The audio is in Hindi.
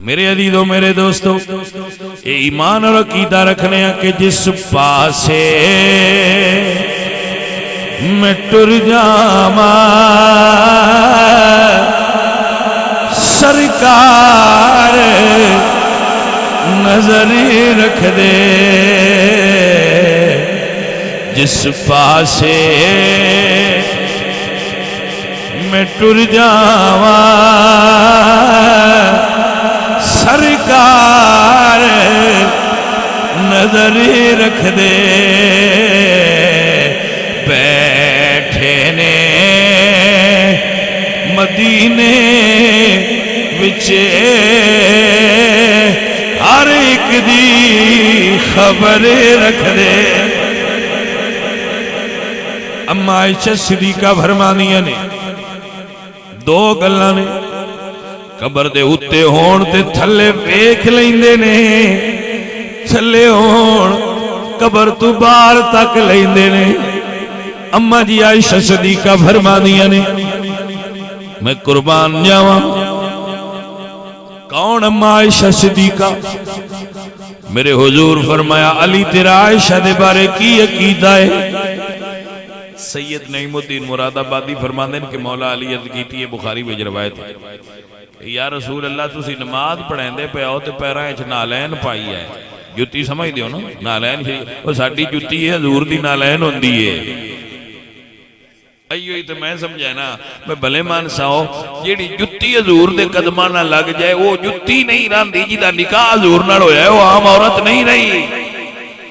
मेरे अजीजों मेरे दोस्तों, ये ईमान और अकीदा रखने कि जिस पासे मैं टुर जावा सरकार नजरी रख दे, जिस पासे मैं टुर जावा सरकार नजरी रख दे। बैठे ने मदीने विच हर एक दी खबर रख दे। अम्मा आयशा सिद्दीका फरमांदियां ने दो गल्लां ने, कबर दे उत्ते होण ते थल्ले वेख लैंदे ने, थल्ले होण कबर तू बाहर तक लैंदे ने। अम्मा जी आयशा सिद्दीका फरमांदियां ने मैं कुर्बान जावां। कौन अम्मा आयशा सिद्दीका? मेरे हुजूर फरमाया अली तेरा आयशा दे बारे की अकीदा है? सैयद नईमुद्दीन मुरादाबादी फरमांदे ने कि मौला अली अर्ज कीती है, बुखारी विच रवायत है, या रसूल अल्लाह तुसी नमाज पढ़ांदे पे हो ते पैरां च नालैन पाई है, जुत्ती समझदे हो ना नालैन? वो साडी जुत्ती है हजूर दी नालैन हुंदी है। अयो ही तो मैं समझा ना, मैं भले मानसा हो जेड़ी जुत्ती हजूर दे कदमां नाल लग जाए वो जुत्ती नहीं रहिंदी, जिहदा निकाह हजूर नाल होया वो आम औरत नहीं रही।